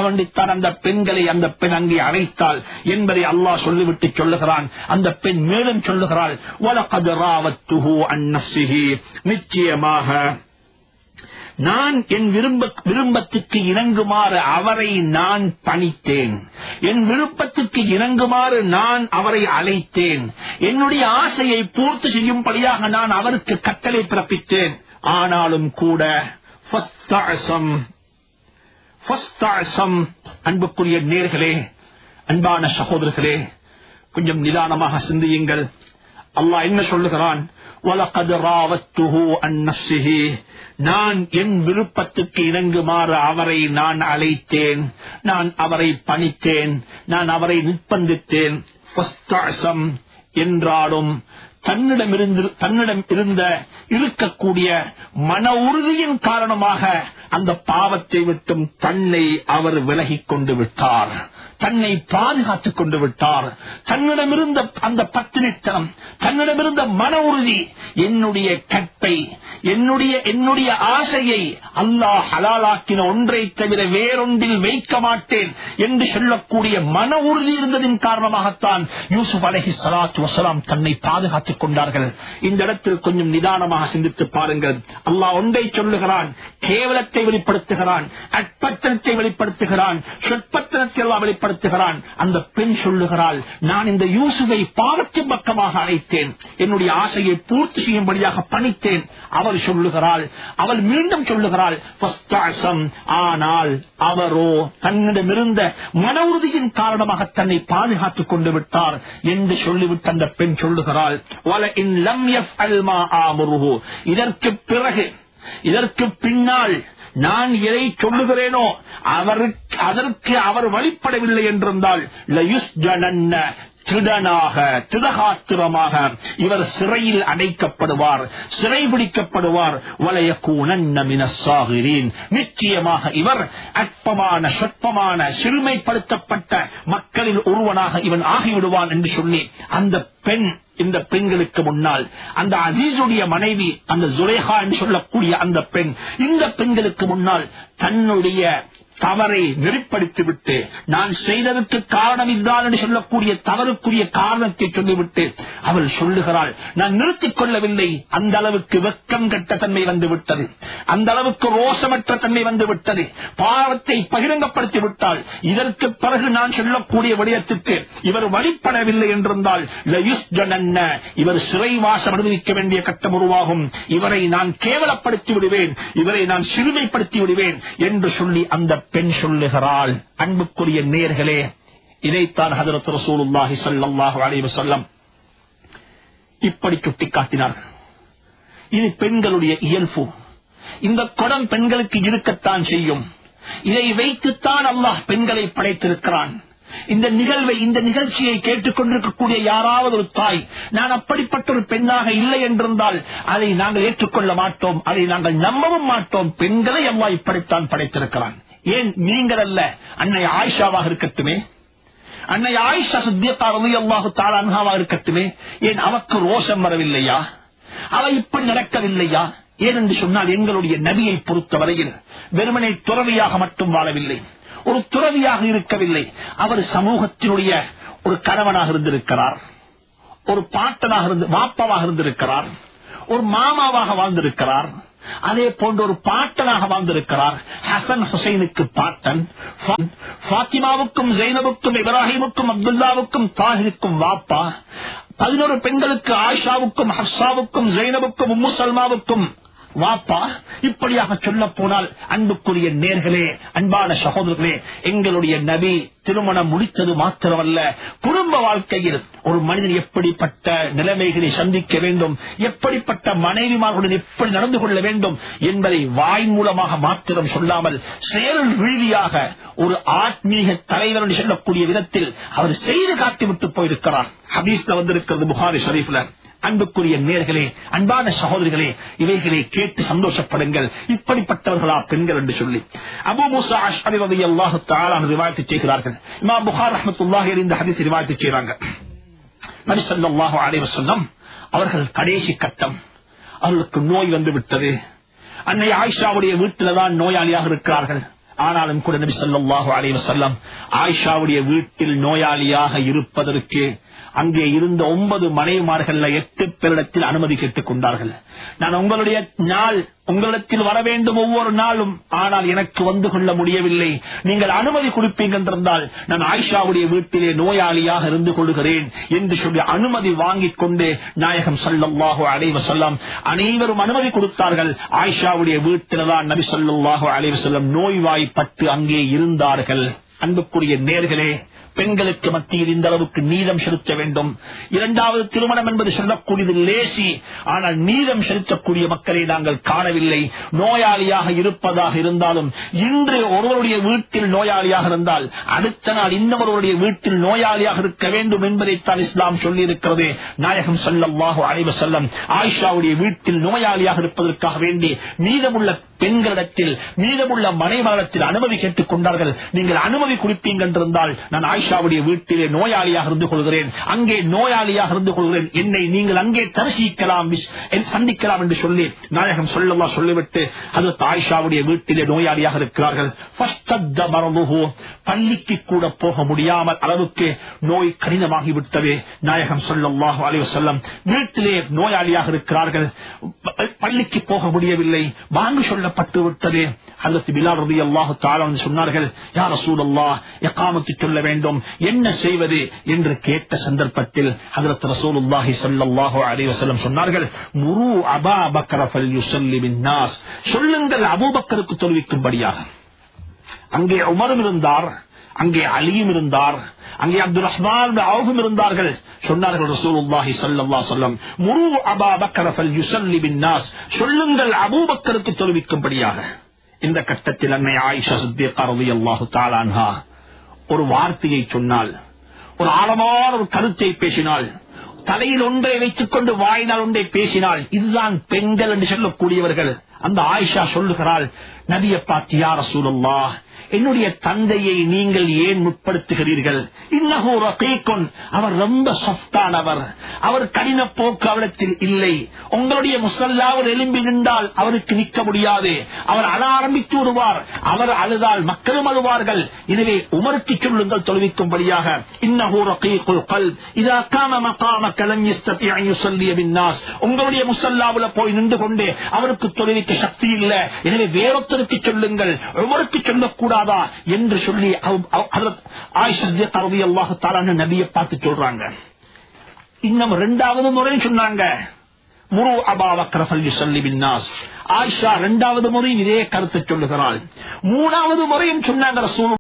வேண்டித்தான் அந்த பெண்களை அந்த பெண் அங்கே அழைத்தாள் என்பதை அல்லாஹ் சொல்லிவிட்டு சொல்லுகிறான். அந்த பெண் மேலும் சொல்லுகிறாள், வலகத் ராவத்துஹு அன் நஃப்ஸிஹி, நிச்சயமாக நான் என் விருப்பத்துக்கு இணங்குமாறு அவரை நான் பணித்தேன், என் விருப்பத்துக்கு இணங்குமாறு நான் அவரை அழைத்தேன், என்னுடைய ஆசையை பூர்த்தி செய்யும்படியாக நான் அவருக்கு கட்டளை பிறப்பித்தேன். ஆனாலும் கூட அன்புக்குரிய நேர்களே, அன்பான சகோதரர்களே, கொஞ்சம் நிதானமாக சிந்தியுங்கள். அல்லாஹ் என்ன சொல்லுகிறான்? வலகத் ராவத்துஹு அன் நஃப்ஸிஹி, நான் என் விருப்பத்துக்கு இணங்குமாறு அவரை நான் அழைத்தேன், நான் அவரை பணித்தேன், நான் அவரை நிர்பந்தித்தேன். என்றாலும் தன்னிடம் இருந்த இருக்கக்கூடிய மன உறுதியின் காரணமாக அந்த பாவத்தை விட்டும் தன்னை அவர் விலகிக் கொண்டு விட்டார், தன்னை பாதுகாத்துக் கொண்டு விட்டார். தன்னிடமிருந்த அந்த பத்தினித்தனம், தன்னிடமிருந்த மன உறுதி, என்னுடைய கற்பை, என்னுடைய ஆசையை அல்லாஹ் ஹலாலாக்கின ஒன்றை தவிர வேறொன்றில் வைக்க மாட்டேன் என்று சொல்லக்கூடிய மன உறுதி இருந்ததின் காரணமாகத்தான் யூசுப் அலைஹிஸ்ஸலாத்து வஸ்ஸலாம் தன்னை பாதுகாத்துக் கொண்டார்கள். இந்த இடத்தில் கொஞ்சம் நிதானமாக சிந்தித்து பாருங்கள். அல்லாஹ் ஒன்றை சொல்லுகிறான், கேவலத்தை வெளிப்படுத்துகிறான், அற்பத்தனத்தை வெளிப்படுத்துகிறான், சொற்பத்தனத்தை எல்லாம் வெளிப்படுத்துகிறான். அந்த பெண் சொல்லுகிறாள், நான் இந்த யூசுஃபை பாவத்தின் பக்கமாக அழைத்தேன், என்னுடைய ஆசையை பூர்த்தி செய்யும்படியாக பணித்தேன். அவள் சொல்லுகிறாள், அவள் மீண்டும் சொல்லுகிறாள், ஆனால் அவரோ தன்னிடமிருந்த மன உறுதியின் காரணமாக தன்னை பாதுகாத்துக் கொண்டு விட்டார் என்று சொல்லிவிட்டு அந்த பெண் சொல்லுகிறாள், இதற்கு பிறகு, இதற்கு பின்னால் நான் எதை சொல்லுகிறேனோ அதற்கு அவர் வழிபடவில்லை என்றிருந்தால் திடகாத்திரமாக இவர் சிறையில் அடைக்கப்படுவார், சிறை பிடிக்கப்படுவார். நிச்சயமாக இவர் அற்பமான சொற்பமான சிறுமைப்படுத்தப்பட்ட மக்களில் ஒருவனாக இவன் ஆகிவிடுவான் என்று சொல்லி அந்த பெண், இந்த பெண்களுக்கு முன்னால் அந்த அசீசுடைய மனைவி, அந்த ஜுலேஹா என்று சொல்லக்கூடிய அந்த பெண், இந்த பெண்களுக்கு முன்னால் தன்னுடைய தவறை வெளிப்படுத்திவிட்டு, நான் செய்ததற்கு காரணம் இதுதான் என்று சொல்லக்கூடிய தவறுக்குரிய காரணத்தை சொல்லிவிட்டு அவள் சொல்லுகிறாள், நான் நிறுத்திக் கொள்ளவில்லை. அந்த அளவுக்கு வெட்கம் கெட்ட தன்மை வந்துவிட்டது, அந்த அளவுக்கு ரோஷமற்ற தன்மை வந்துவிட்டது, பாவத்தை பகிரங்கப்படுத்தி விட்டால். இதற்கு பிறகு நான் சொல்லக்கூடிய விடயத்துக்கு இவர் வழிபடவில்லை என்றிருந்தால் இவர் சிறைவாசம் அனுபவிக்க வேண்டிய கட்டம் உருவாகும், இவரை நான் கேவலப்படுத்தி விடுவேன், இவரை நான் சிறுமைப்படுத்தி விடுவேன் என்று சொல்லி அந்த பெண் சொல்லுகிறாள். அன்புக்குரிய நேயர்களே, இதைத்தான் ஹஜ்ரத் ரசூலுல்லாஹி ஸல்லல்லாஹு அலைஹி வஸல்லம் இப்படி சுட்டிக்காட்டினார்கள். இது பெண்களுடைய இயல்பு, இந்த குணம் பெண்களுக்கு இருக்கத்தான் செய்யும். இதை வைத்துத்தான் அல்லாஹ் பெண்களை படைத்திருக்கிறான். இந்த நிகழ்வை, இந்த நிகழ்ச்சியை கேட்டுக் கொண்டிருக்கக்கூடிய யாராவது ஒரு தாய், நான் அப்படிப்பட்ட ஒரு பெண்ணாக இல்லை என்றிருந்தால் அதை நாங்கள் ஏற்றுக்கொள்ள மாட்டோம், அதை நாங்கள் நம்பவும் மாட்டோம். பெண்களை அல்லாஹ் இப்படித்தான் படைத்திருக்கிறான். ஏன் நீங்கள் அல்ல, அன்னை ஆயிஷாவாக இருக்கட்டுமே, அன்னை ஆயிஷா சித்திகா ரலியல்லாஹு தஆலா அன்ஹாவாக இருக்கட்டுமே, ஏன் அவருக்கு ரோஷம் வரவில்லையா? அவ இப்படி நடக்கவில்லையா? ஏனென்று சொன்னால் எங்களுடைய நபியை பொறுத்தவரையில் வெறுமனை துறவியாக மட்டும் வாழவில்லை, ஒரு துறவியாக இருக்கவில்லை. அவர் சமூகத்தினுடைய ஒரு கணவனாக இருந்திருக்கிறார், ஒரு பாட்டனாக வாப்பவாக இருந்திருக்கிறார், ஒரு மாமாவாக வாழ்ந்திருக்கிறார், அதே போன்ற ஒரு பாட்டனாக வாழ்ந்திருக்கிறார். ஹசன் ஹுசைனுக்கு பாட்டன், ஃபாத்திமாவுக்கும் ஜெய்னபுக்கும் இப்ராஹிமுக்கும் அப்துல்லாவுக்கும் தாஹிருக்கும் வாப்பா, 11 பெண்களுக்கு ஆயிஷாவுக்கும் ஹப்சாவுக்கும் ஜெய்னபுக்கும் உம்மு சல்மாவுக்கும் வாப்பா. இப்படியாக சொல்ல போனால் அன்புக்குரிய நேர்களே, அன்பான சகோதரர்களே, எங்களுடைய நபி திருமணம் முடித்தது மாத்திரமல்ல, குடும்ப வாழ்க்கையில் ஒரு மனிதன் எப்படிப்பட்ட நிலைமைகளை சந்திக்க வேண்டும், எப்படிப்பட்ட மனைவிமார்களுடன் எப்படி நடந்து கொள்ள வேண்டும் என்பதை வாய் மூலமாக மாத்திரம் சொல்லாமல் செயல் ரீதியாக ஒரு ஆத்மீக தலைவர் என்று சொல்லக்கூடிய விதத்தில் அவர் செய்து காட்டிவிட்டு போயிருக்கிறார். ஹதீஸ்ல வந்திருக்கிறது புகாரி ஷரீஃப்ல. அன்புக்குரிய நேர்களே, அன்பான சகோதரிகளே, இவைகளை கேட்டு சந்தோஷப்படுங்கள். இப்படிப்பட்டவர்களா பெண்கள் என்று சொல்லி அபூ மூஸா அஷ்அரி ரலியல்லாஹு தஆலா ரிவாயத் செய்கிறார்கள். இமாம் புகாரி ரஹ்மத்துல்லாஹி அலைஹி இந்த ஹதீஸ் ரிவாயத் செய்றாங்க. நபி ஸல்லல்லாஹு அலைஹி வஸல்லம் அவர்கள் கடைசி கட்டம், அவர்களுக்கு நோய் வந்து விட்டது. அன்னை ஆயிஷாவுடைய வீட்டில்தான் நோயாளியாக இருக்கிறார்கள். ஆனாலும் கூட நபி ஸல்லல்லாஹு அலைஹி வஸல்லம் ஆயிஷாவுடைய வீட்டில் நோயாளியாக இருப்பதற்கு அங்கே இருந்த 9 மனைவிமார்கள் 8 பேரிடத்தில் அனுமதி கேட்டுக் கொண்டார்கள். நான் உங்களுடைய நாள் உங்களிடத்தில் வர வேண்டும் ஒவ்வொரு நாளும், ஆனால் எனக்கு வந்து கொள்ள முடியவில்லை, நீங்கள் அனுமதி கொடுப்பீங்க என்றிருந்தால் நான் ஆயிஷாவுடைய வீட்டிலே நோயாளியாக இருந்து கொள்கிறேன் என்று சொல்லி அனுமதி வாங்கிக் கொண்டு நாயகம் ஸல்லல்லாஹு அலைஹி வஸல்லம் அனைவரும் அனுமதி கொடுத்தார்கள். ஆயிஷாவுடைய வீட்டில்தான் நபி ஸல்லல்லாஹு அலைஹி வஸல்லம் நோய்வாய்ப்பட்டு அங்கே இருந்தார்கள். அன்புக்குரிய நேயர்களே, பெண்களுக்கு மத்தியில் இந்த அளவுக்கு நீதம் செலுத்த வேண்டும். இரண்டாவது திருமணம் என்பது சொல்லக்கூடியது லேசி, ஆனால் நீதம் செலுத்தக்கூடிய மக்களை நாங்கள் காணவில்லை. நோயாளியாக இருப்பதாக இருந்தாலும் இன்று ஒருவருடைய வீட்டில் நோயாளியாக இருந்தால் அடுத்த நாள் இன்னொருவருடைய வீட்டில் நோயாளியாக இருக்க வேண்டும் என்பதைத்தான் இஸ்லாம் சொல்லியிருக்கிறது. நாயகம் ஸல்லல்லாஹு அலைஹி வஸல்லம் ஆயிஷாவுடைய வீட்டில் நோயாளியாக இருப்பதற்காக வேண்டி மீதமுள்ள பெண்களிடத்தில் மீதமுள்ள மனைவரிடத்தில் அனுமதி கேட்டுக் கொண்டார்கள். நீங்கள் அனுமதி கொடுப்பீங்க என்றிருந்தால் நான் ஆயிஷாவுடைய வீட்டிலே நோயாளியாக இருந்து கொள்கிறேன், அங்கே நோயாளியாக இருந்து கொள்கிறேன், என்னை நீங்கள் அங்கே தரிசிக்கலாம் சந்திக்கலாம் என்று சொல்லி நாயகம் ஸல்லல்லாஹு சொல்லிவிட்டு ஹஜ்ரத் ஆயிஷாவுடைய வீட்டிலே நோயாளியாக இருக்கிறார்கள். பள்ளிக்கு கூட போக முடியாமல் அளவுக்கு நோய் கடினமாகிவிட்டது. நாயகம் ஸல்லல்லாஹு அலைஹி வஸல்லம் வீட்டிலே நோயாளியாக இருக்கிறார்கள், பள்ளிக்கு போக முடியவில்லை, வாங்கு சொல்லப்பட்டு விட்டது. ஹஜ்ரத் பிலால் ரலியல்லாஹு தஆலா சொன்னார்கள், யா ரசூலல்லாஹ் இகாமத்து சொல்ல வேண்டும், என்ன செய்வது என்று கேட்ட சந்தர்ப்பத்தில் ஹஜ்ரத் ரசூலுல்லாஹி ஸல்லல்லாஹு அலைஹி வஸல்லம் சொன்னார்கள், முரு அபா பக்ர ஃபல்யுஸல்லி பின்னாஸ், சொல்லுங்கள் அபூபக்கருக்கு தொழுவிக்கும்படியாக. அங்கே உமரும் இருந்தார், அங்கே அலியும் இருந்தார், அங்கே அப்துல் ரஹ்மான் பின் அவ்ஃபும் இருந்தார்கள். சொன்னார்கள் ரசூலுல்லாஹி ஸல்லல்லாஹு அலைஹி வஸல்லம், முரு அபா பக்ர ஃபல்யுஸல்லி பின்னாஸ், சொல்லுங்கள் அபூபக்கருக்கு தொழுவிக்கும்படியாக. இந்த கட்டத்தில் அன்னை ஆயிஷா சித்திகா ரலியல்லாஹு தஆலா அன்ஹா ஒரு வார்த்தையை சொன்னால், ஒரு ஆழமான ஒரு கருத்தை பேசினால், தலையில் ஒன்றை வைத்துக் கொண்டு வாயினால் ஒன்றை பேசினால், இதுதான் பெண்கள் என்று சொல்லக்கூடியவர்கள். அந்த ஆயிஷா சொல்லுகிறாள், நபியை பார்த்து, யா ரசூலல்லாஹ், என்னுடைய தந்தையை நீங்கள் ஏன் முற்படுத்துகிறீர்கள்? இன்னஹு ரகீகுன், அவர் ரொம்ப சாஃப்டானவர், அவர் கடின போக்கு அவரிடத்தில் இல்லை. உங்களுடைய முஸல்லாவில் எழும்பி நின்றால் அவருக்கு நிற்க முடியாது, அவர் அழ ஆரம்பித்து விடுவார், அவர் அழுதால் மக்களும் அழுவார்கள். எனவே உமருக்கு சொல்லுங்கள் தொழுவிக்கும்படியாக. இன்னஹு ரகீகுல் கல்ப் இதா காம மகாமக லம் யஸ்ததி அன் யுஸல்லி பின்னாஸ், உங்களுடைய முஸல்லாவில் போய் நின்று கொண்டு அவருக்கு தொழுவிக்க சக்தி இல்லை, எனவே வேறொருத்தருக்கு சொல்லுங்கள், உமருக்கு சொல்லக்கூடாது என்று சொல்லி ஆயிஷா சித்திகா ரலியல்லாஹு தஆலா நபியை பார்த்து சொல்றாங்க. இன்னும் இரண்டாவது முறை சொன்னாங்க, முரு அபா பக்ர ஃபல்யுஸல்லி பின்னாஸ். ஆயிஷா இரண்டாவது முறை இதே கருத்தை சொல்லுகிறாள். மூணாவது முறையும் சொன்னாங்க ரசூல்